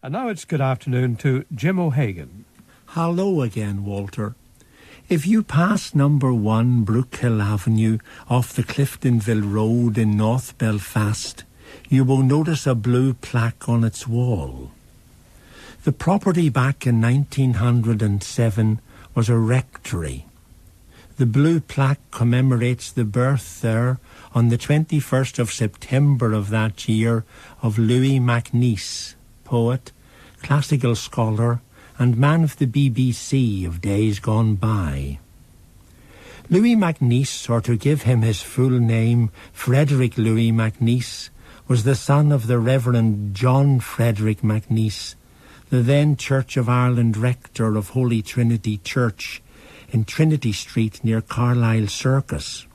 And now it's good afternoon to Jim O'Hagan. Hello again, Walter. If you pass number 1 Brookhill Avenue off the Cliftonville Road in North Belfast, you will notice a blue plaque on its wall. The property back in 1907 was a rectory. The blue plaque commemorates the birth there on the 21st of September of that year of Louis Neice, poet, classical scholar, and man of the BBC of days gone by. Louis Neice, or to give him his full name, Frederick Louis Neice, was the son of the Reverend John Frederick Neice, the then Church of Ireland rector of Holy Trinity Church in Trinity Street near Carlisle Circus.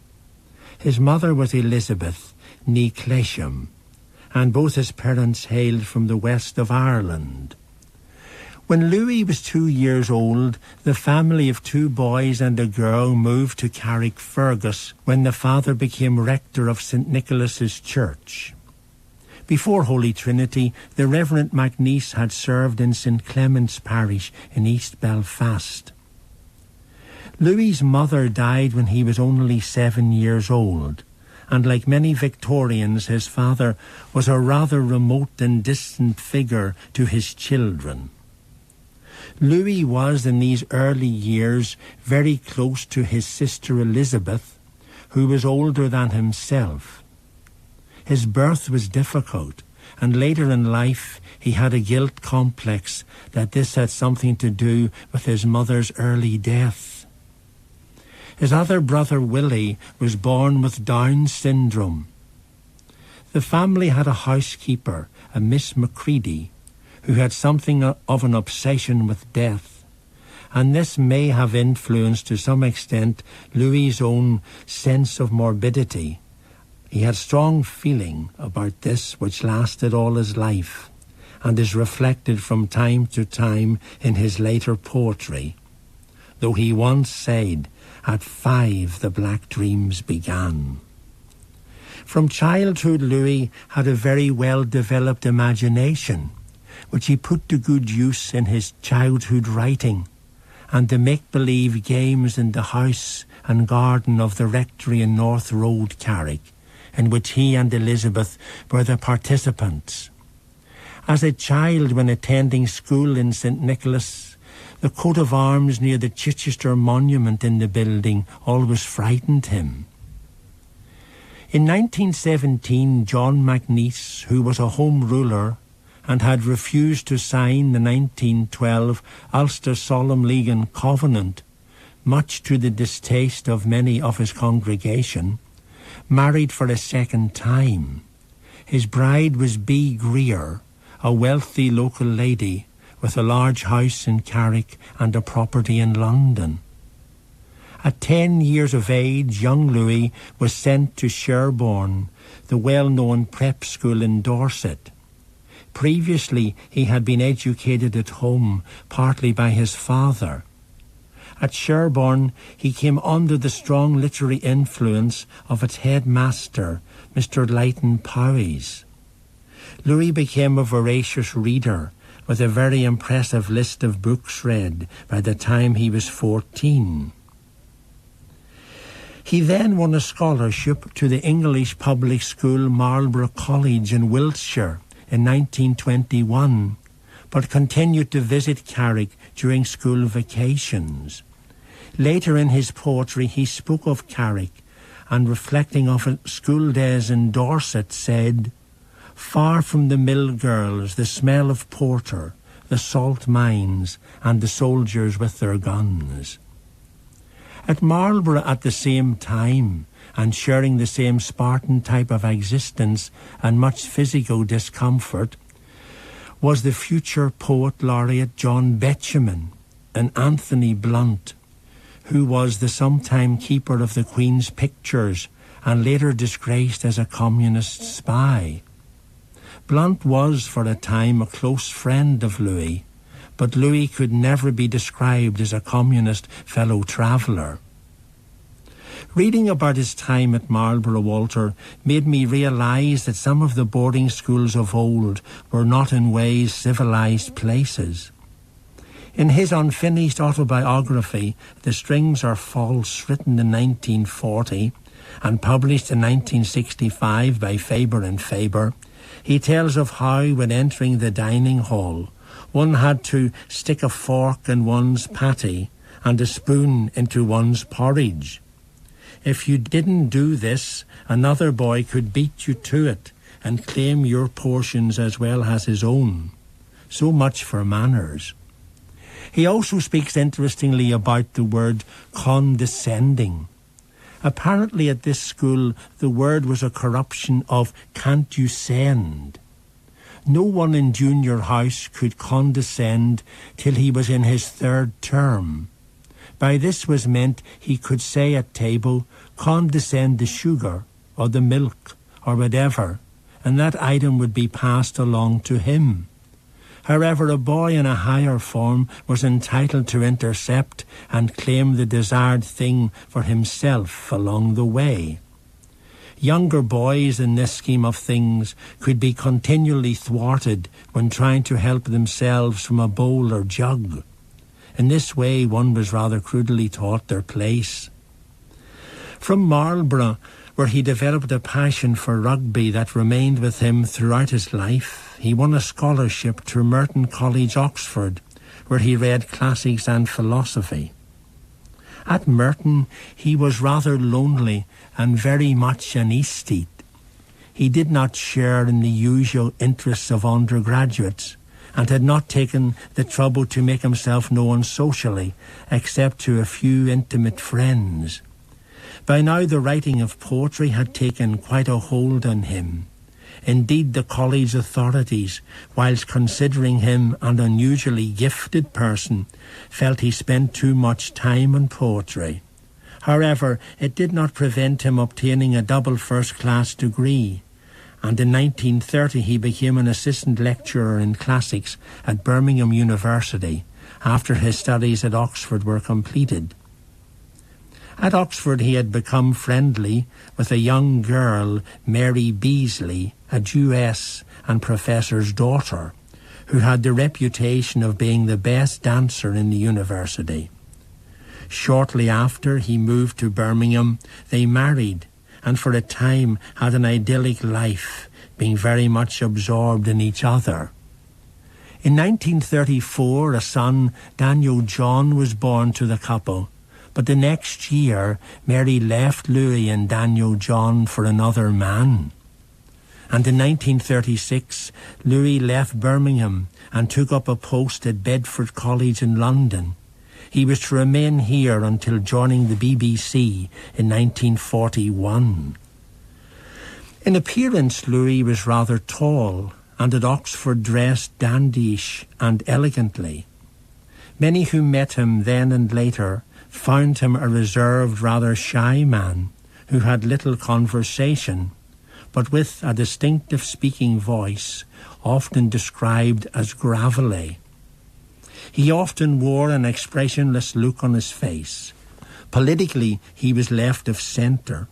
His mother was Elizabeth, née Clesham, and both his parents hailed from the west of Ireland. When Louis was 2 years old, the family of 2 boys and a girl moved to Carrickfergus when the father became rector of St. Nicholas's Church. Before Holy Trinity, the Reverend Neice had served in St. Clement's Parish in East Belfast. Louis's mother died when he was only 7 years old, and like many Victorians, his father was a rather remote and distant figure to his children. Louis was, in these early years, very close to his sister Elizabeth, who was older than himself. His birth was difficult, and later in life he had a guilt complex that this had something to do with his mother's early death. His other brother Willie was born with Down syndrome. The family had a housekeeper, a Miss Macready, who had something of an obsession with death, and this may have influenced to some extent Louis's own sense of morbidity. He had strong feeling about this which lasted all his life, and is reflected from time to time in his later poetry, though he once said, "At 5 the black dreams began." From childhood, Louis had a very well-developed imagination, which he put to good use in his childhood writing, and the make-believe games in the house and garden of the rectory in North Road, Carrick, in which he and Elizabeth were the participants. As a child, when attending school in St. Nicholas, the coat of arms near the Chichester monument in the building always frightened him. In 1917, John Neice, who was a Home Ruler and had refused to sign the 1912 Ulster Solemn League and Covenant, much to the distaste of many of his congregation, married for a second time. His bride was B. Greer, a wealthy local lady with a large house in Carrick and a property in London. At 10 years of age, young Louis was sent to Sherborne, the well-known prep school in Dorset. Previously, he had been educated at home, partly by his father. At Sherborne, he came under the strong literary influence of its headmaster, Mr. Leighton Powys. Louis became a voracious reader, with a very impressive list of books read by the time he was 14. He then won a scholarship to the English public school Marlborough College in Wiltshire in 1921, but continued to visit Carrick during school vacations. Later in his poetry he spoke of Carrick, and reflecting of his school days in Dorset said, "Far from the mill girls, the smell of porter, the salt mines, and the soldiers with their guns." At Marlborough at the same time, and sharing the same Spartan type of existence and much physical discomfort, was the future poet laureate John Betjeman and Anthony Blunt, who was the sometime keeper of the Queen's pictures and later disgraced as a communist spy. Blunt was for a time a close friend of Louis, but Louis could never be described as a communist fellow traveller. Reading about his time at Marlborough, Walter, made me realise that some of the boarding schools of old were not in ways civilised places. In his unfinished autobiography, The Strings Are False, written in 1940 and published in 1965 by Faber and Faber, he tells of how, when entering the dining hall, one had to stick a fork in one's patty and a spoon into one's porridge. If you didn't do this, another boy could beat you to it and claim your portions as well as his own. So much for manners. He also speaks interestingly about the word condescending. Apparently at this school, the word was a corruption of can't you send. No one in junior house could condescend till he was in his third term. By this was meant he could say at table, condescend the sugar or the milk or whatever, and that item would be passed along to him. However, a boy in a higher form was entitled to intercept and claim the desired thing for himself along the way. Younger boys in this scheme of things could be continually thwarted when trying to help themselves from a bowl or jug. In this way, one was rather crudely taught their place. From Marlborough, where he developed a passion for rugby that remained with him throughout his life, he won a scholarship to Merton College, Oxford, where he read classics and philosophy. At Merton, he was rather lonely and very much an aesthete. He did not share in the usual interests of undergraduates, and had not taken the trouble to make himself known socially, except to a few intimate friends. By now the writing of poetry had taken quite a hold on him. Indeed, the college authorities, whilst considering him an unusually gifted person, felt he spent too much time on poetry. However, it did not prevent him obtaining a double first-class degree, and in 1930 he became an assistant lecturer in classics at Birmingham University after his studies at Oxford were completed. At Oxford he had become friendly with a young girl, Mary Beasley, a Jewess and professor's daughter, who had the reputation of being the best dancer in the university. Shortly after he moved to Birmingham, they married, and for a time had an idyllic life, being very much absorbed in each other. In 1934, a son, Daniel John, was born to the couple, but the next year Mary left Louis and Daniel John for another man. And in 1936, Louis left Birmingham and took up a post at Bedford College in London. He was to remain here until joining the BBC in 1941. In appearance, Louis was rather tall, and at Oxford dressed dandyish and elegantly. Many who met him then and later found him a reserved, rather shy man who had little conversation, but with a distinctive speaking voice, often described as gravelly. He often wore an expressionless look on his face. Politically, he was left of centre,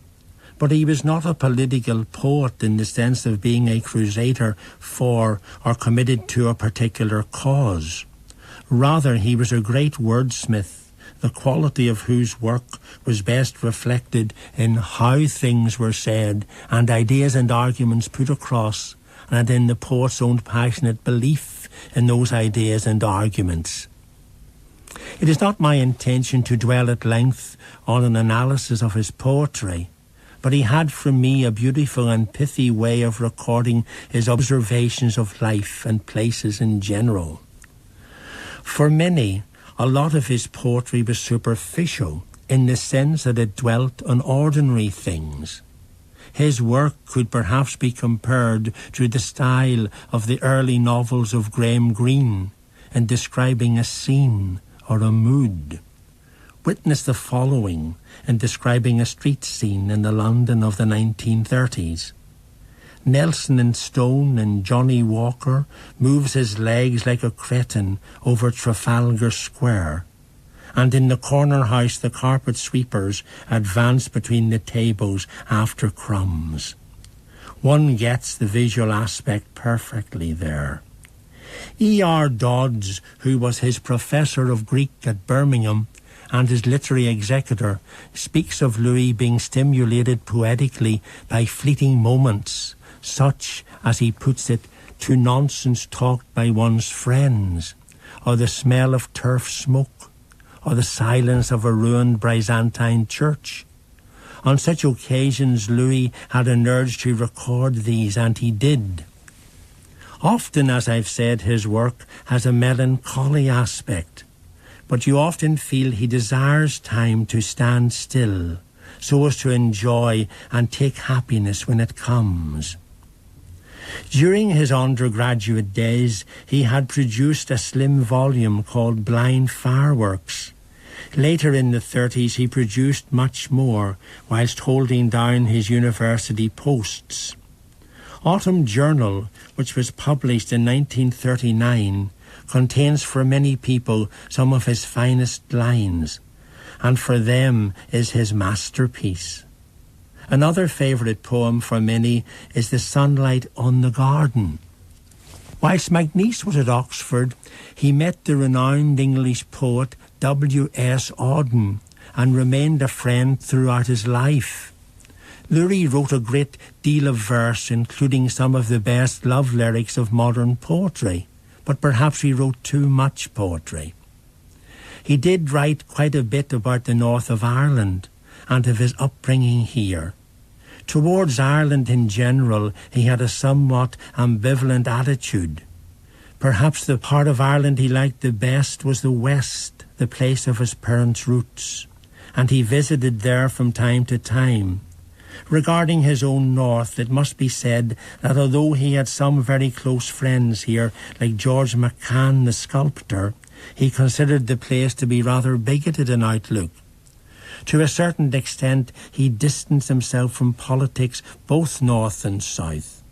but he was not a political poet in the sense of being a crusader for or committed to a particular cause. Rather, he was a great wordsmith, the quality of whose work was best reflected in how things were said and ideas and arguments put across, and in the poet's own passionate belief in those ideas and arguments. It is not my intention to dwell at length on an analysis of his poetry, but he had for me a beautiful and pithy way of recording his observations of life and places in general. For many, a lot of his poetry was superficial in the sense that it dwelt on ordinary things. His work could perhaps be compared to the style of the early novels of Graham Greene in describing a scene or a mood. Witness the following in describing a street scene in the London of the 1930s. Nelson in Stone and Johnny Walker moves his legs like a cretin over Trafalgar Square, and in the corner house the carpet sweepers advance between the tables after crumbs. One gets the visual aspect perfectly there. E.R. Dodds, who was his professor of Greek at Birmingham and his literary executor, speaks of Louis being stimulated poetically by fleeting moments, such, as he puts it, to nonsense talked by one's friends, or the smell of turf smoke, or the silence of a ruined Byzantine church. On such occasions Louis had an urge to record these, and he did. Often, as I've said, his work has a melancholy aspect, but you often feel he desires time to stand still, so as to enjoy and take happiness when it comes. During his undergraduate days, he had produced a slim volume called Blind Fireworks. Later in the 30s, he produced much more, whilst holding down his university posts. Autumn Journal, which was published in 1939, contains for many people some of his finest lines, and for them is his masterpiece. Another favourite poem for many is The Sunlight on the Garden. Whilst Neice was at Oxford, he met the renowned English poet W.S. Auden and remained a friend throughout his life. Louis wrote a great deal of verse, including some of the best love lyrics of modern poetry, but perhaps he wrote too much poetry. He did write quite a bit about the north of Ireland and of his upbringing here. Towards Ireland in general, he had a somewhat ambivalent attitude. Perhaps the part of Ireland he liked the best was the west, the place of his parents' roots, and he visited there from time to time. Regarding his own north, it must be said that although he had some very close friends here, like George McCann the sculptor, he considered the place to be rather bigoted in outlook. To a certain extent, he distanced himself from politics both north and south.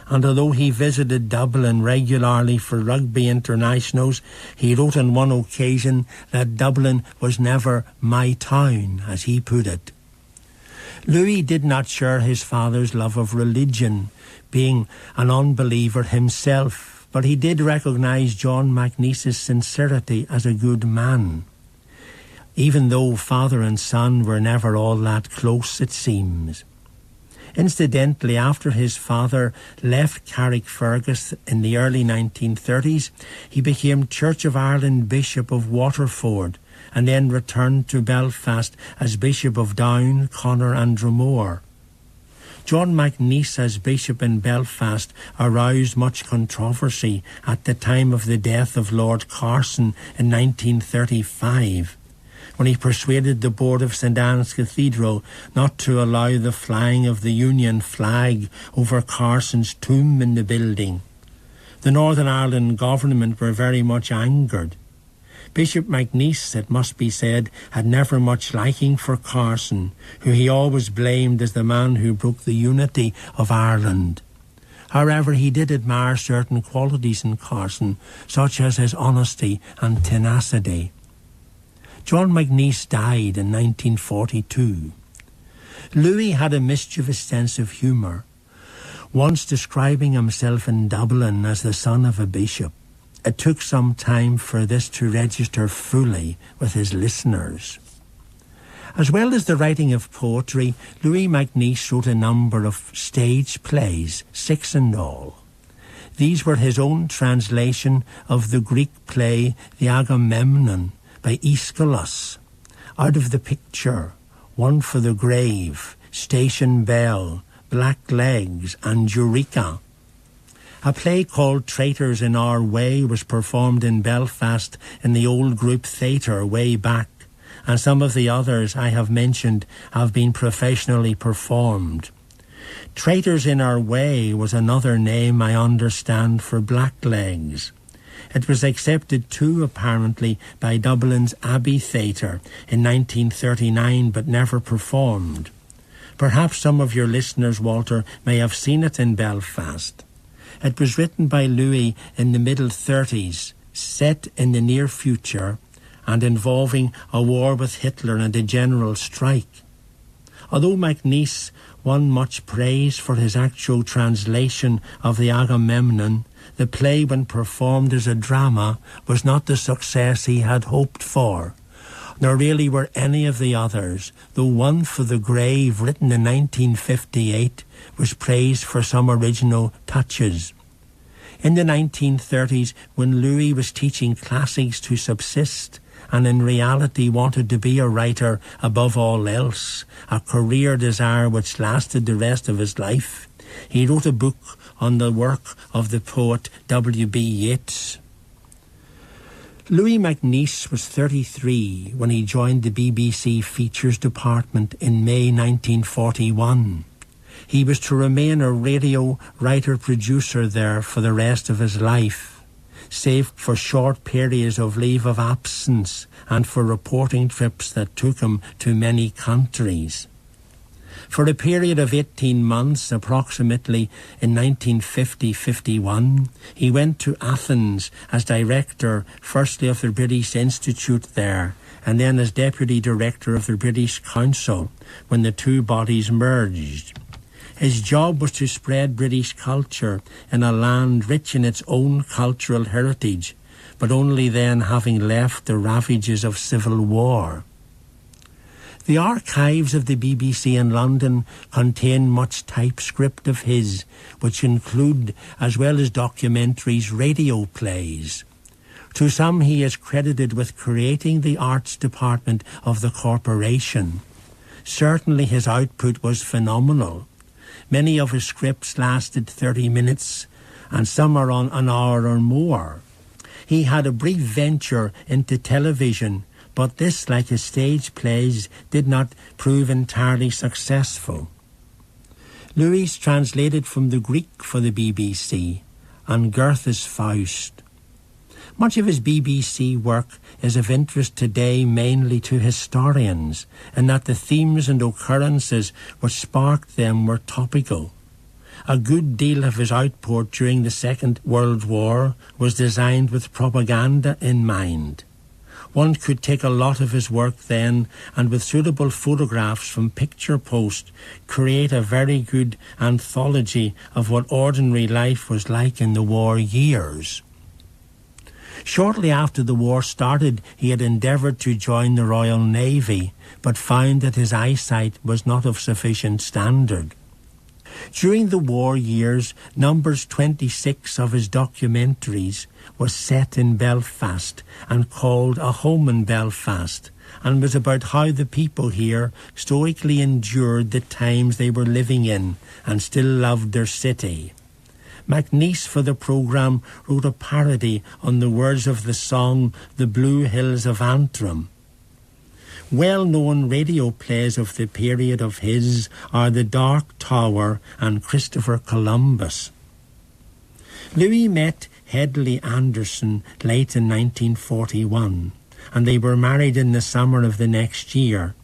And although he visited Dublin regularly for rugby internationals, he wrote on one occasion that Dublin was never my town, as he put it. Louis did not share his father's love of religion, being an unbeliever himself, but he did recognise John Neice's sincerity as a good man, even though father and son were never all that close, it seems. Incidentally, after his father left Carrickfergus in the early 1930s, he became Church of Ireland Bishop of Waterford, and then returned to Belfast as Bishop of Down, Connor and Dromore. John Neice as Bishop in Belfast aroused much controversy at the time of the death of Lord Carson in 1935, when he persuaded the board of St Anne's Cathedral not to allow the flying of the Union flag over Carson's tomb in the building. The Northern Ireland government were very much angered. Bishop Neice, it must be said, had never much liking for Carson, who he always blamed as the man who broke the unity of Ireland. However, he did admire certain qualities in Carson, such as his honesty and tenacity. John Neice died in 1942. Louis had a mischievous sense of humour, once describing himself in Dublin as the son of a bishop. It took some time for this to register fully with his listeners. As well as the writing of poetry, Louis Neice wrote a number of stage plays, 6 in all. These were his own translation of the Greek play The Agamemnon by Aeschylus, Out of the Picture, One for the Grave, Station Bell, Black Legs and Eureka. A play called Traitors in Our Way was performed in Belfast in the Old Group Theatre way back, and some of the others I have mentioned have been professionally performed. Traitors in Our Way was another name, I understand, for Blacklegs. It was accepted too, apparently, by Dublin's Abbey Theatre in 1939, but never performed. Perhaps some of your listeners, Walter, may have seen it in Belfast. It was written by Louis in the middle 30s, set in the near future, and involving a war with Hitler and a general strike. Although Neice won much praise for his actual translation of the Agamemnon, the play, when performed as a drama, was not the success he had hoped for, nor really were any of the others, though One for the Grave, written in 1958, was praised for some original touches. In the 1930s, when Louis was teaching classics to subsist, and in reality wanted to be a writer above all else, a career desire which lasted the rest of his life, he wrote a book on the work of the poet W.B. Yeats. Louis Neice was 33 when he joined the BBC Features Department in May 1941. He was to remain a radio writer-producer there for the rest of his life, save for short periods of leave of absence and for reporting trips that took him to many countries. For a period of 18 months, approximately in 1950-51, he went to Athens as director, firstly of the British Institute there, and then as deputy director of the British Council, when the two bodies merged. His job was to spread British culture in a land rich in its own cultural heritage, but only then having left the ravages of civil war. The archives of the BBC in London contain much typescript of his, which include, as well as documentaries, radio plays. To some he is credited with creating the arts department of the corporation. Certainly his output was phenomenal. Many of his scripts lasted 30 minutes, and some are on an hour or more. He had a brief venture into television, but this, like his stage plays, did not prove entirely successful. Louis translated from the Greek for the BBC, and Goethe's Faust. Much of his BBC work is of interest today mainly to historians, in that the themes and occurrences which sparked them were topical. A good deal of his output during the Second World War was designed with propaganda in mind. One could take a lot of his work then, and with suitable photographs from Picture Post, create a very good anthology of what ordinary life was like in the war years. Shortly after the war started, he had endeavoured to join the Royal Navy, but found that his eyesight was not of sufficient standard. During the war years, numbers 26 of his documentaries was set in Belfast and called A Home in Belfast, and was about how the people here stoically endured the times they were living in and still loved their city. Neice, for the programme, wrote a parody on the words of the song The Blue Hills of Antrim. Well-known radio plays of the period of his are The Dark Tower and Christopher Columbus. Louis met Hedley Anderson late in 1941, and they were married in the summer of the next year.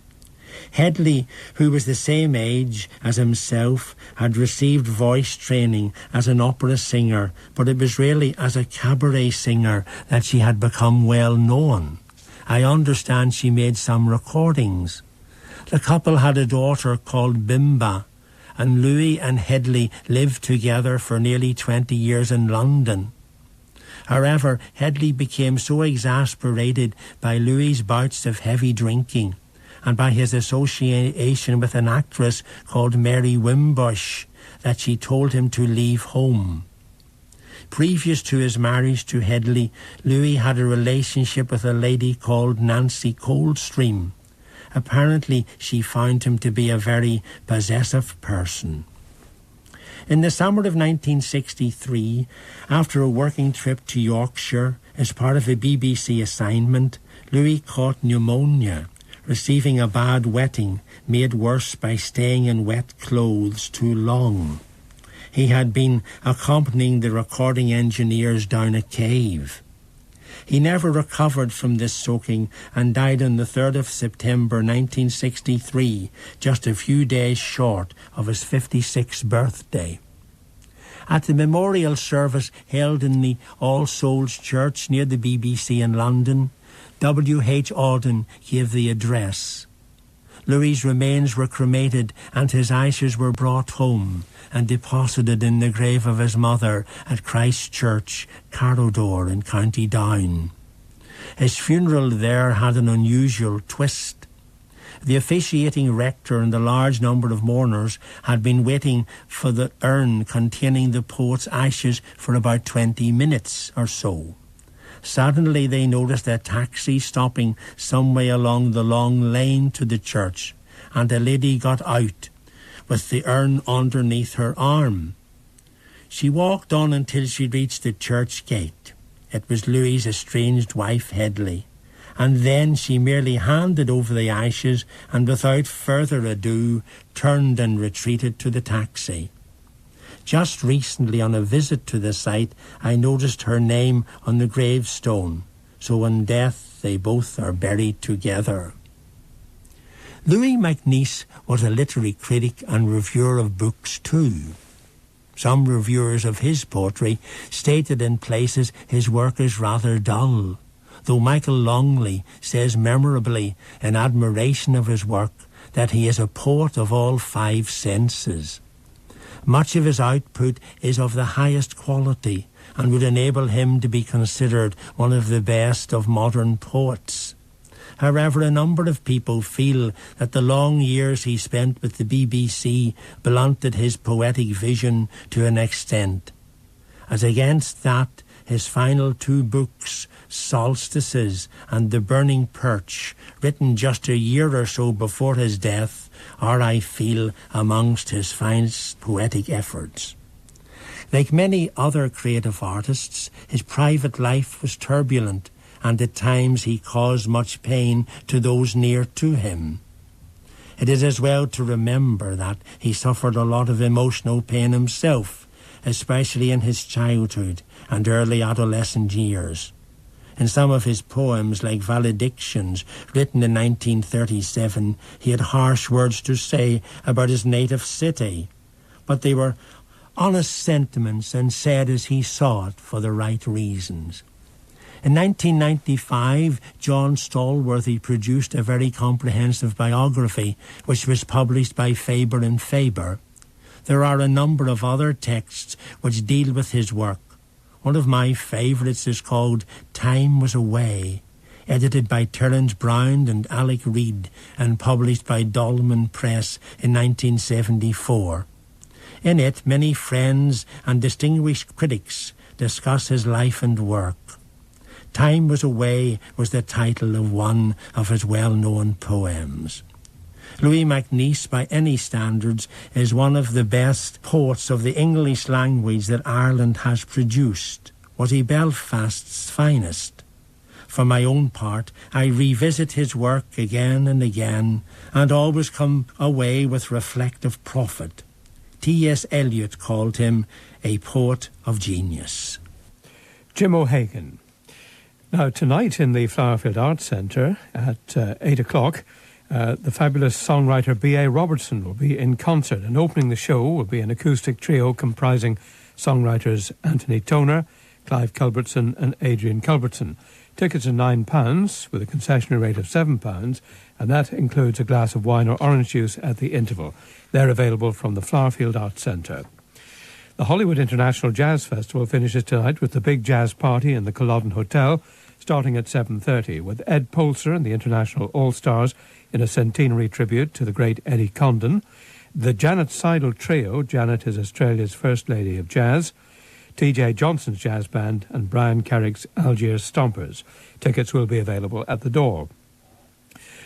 Hedley, who was the same age as himself, had received voice training as an opera singer, but it was really as a cabaret singer that she had become well known. I understand she made some recordings. The couple had a daughter called Bimba, and Louis and Hedley lived together for nearly 20 years in London. However, Hedley became so exasperated by Louis's bouts of heavy drinking and by his association with an actress called Mary Wimbush that she told him to leave home. Previous to his marriage to Hedley, Louis had a relationship with a lady called Nancy Coldstream. Apparently, she found him to be a very possessive person. In the summer of 1963, after a working trip to Yorkshire as part of a BBC assignment, Louis caught pneumonia, receiving a bad wetting made worse by staying in wet clothes too long. He had been accompanying the recording engineers down a cave. He never recovered from this soaking and died on the 3rd of September 1963, just a few days short of his 56th birthday. At the memorial service held in the All Souls Church near the BBC in London, W.H. Auden gave the address. Louis's remains were cremated and his ashes were brought home and deposited in the grave of his mother at Christ Church, Carrodore in County Down. His funeral there had an unusual twist. The officiating rector and a large number of mourners had been waiting for the urn containing the poet's ashes for about 20 minutes or so. Suddenly they noticed a taxi stopping some way along the long lane to the church, and a lady got out with the urn underneath her arm. She walked on until she reached the church gate. It was Louis's estranged wife, Headley, and then she merely handed over the ashes and without further ado turned and retreated to the taxi. Just recently on a visit to the site, I noticed her name on the gravestone, so in death they both are buried together. Louis MacNeice was a literary critic and reviewer of books too. Some reviewers of his poetry stated in places his work is rather dull, though Michael Longley says memorably in admiration of his work that he is a poet of all 5 senses. Much of his output is of the highest quality and would enable him to be considered one of the best of modern poets. However, a number of people feel that the long years he spent with the BBC blunted his poetic vision to an extent. As against that, his final 2 books, Solstices and The Burning Perch, written just a year or so before his death, are, I feel, amongst his finest poetic efforts. Like many other creative artists, his private life was turbulent, and at times he caused much pain to those near to him. It is as well to remember that he suffered a lot of emotional pain himself, especially in his childhood and early adolescent years. In some of his poems, like Valedictions, written in 1937, he had harsh words to say about his native city, but they were honest sentiments and said as he saw it for the right reasons. In 1995, John Stallworthy produced a very comprehensive biography, which was published by Faber and Faber. There are a number of other texts which deal with his work. One of my favourites is called Time Was Away, edited by Terence Brown and Alec Reid and published by Dolman Press in 1974. In it, many friends and distinguished critics discuss his life and work. Time Was Away was the title of one of his well-known poems. Louis MacNeice, by any standards, is one of the best poets of the English language that Ireland has produced. Was he Belfast's finest? For my own part, I revisit his work again and again, and always come away with reflective profit. T.S. Eliot called him a poet of genius. Jim O'Hagan. Now, tonight in the Flowerfield Arts Centre at 8 o'clock, the fabulous songwriter B.A. Robertson will be in concert, and opening the show will be an acoustic trio comprising songwriters Anthony Toner, Clive Culbertson and Adrian Culbertson. Tickets are £9 with a concessionary rate of £7, and that includes a glass of wine or orange juice at the interval. They're available from the Flowerfield Arts Centre. The Hollywood International Jazz Festival finishes tonight with the big jazz party in the Culloden Hotel, starting at 7:30, with Ed Polster and the International All-Stars in a centenary tribute to the great Eddie Condon, the Janet Seidel Trio, Janet is Australia's First Lady of Jazz, T.J. Johnson's Jazz Band, and Brian Carrick's Algiers Stompers. Tickets will be available at the door.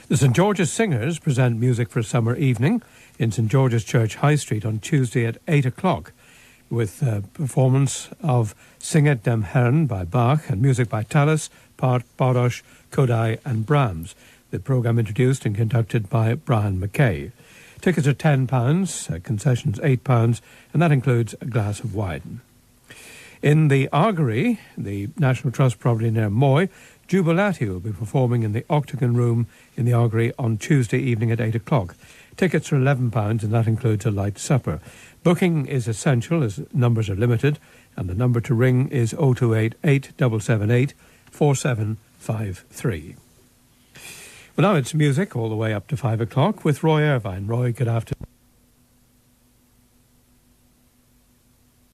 The St. George's Singers present Music for a Summer Evening in St. George's Church High Street on Tuesday at 8 o'clock, with a performance of Sing It Dem Herren by Bach and music by Tallis, Part, Barosh, Kodai and Brahms. The programme introduced and conducted by Brian McKay. Tickets are £10, concessions £8, and that includes a glass of wine. In the Argery, the National Trust property near Moy, Jubilati will be performing in the Octagon Room in the Argery on Tuesday evening at 8 o'clock. Tickets are £11, and that includes a light supper. Booking is essential as numbers are limited, and the number to ring is 028 8778 4753. Well, now it's music all the way up to 5 o'clock with Roy Irvine. Roy, good afternoon.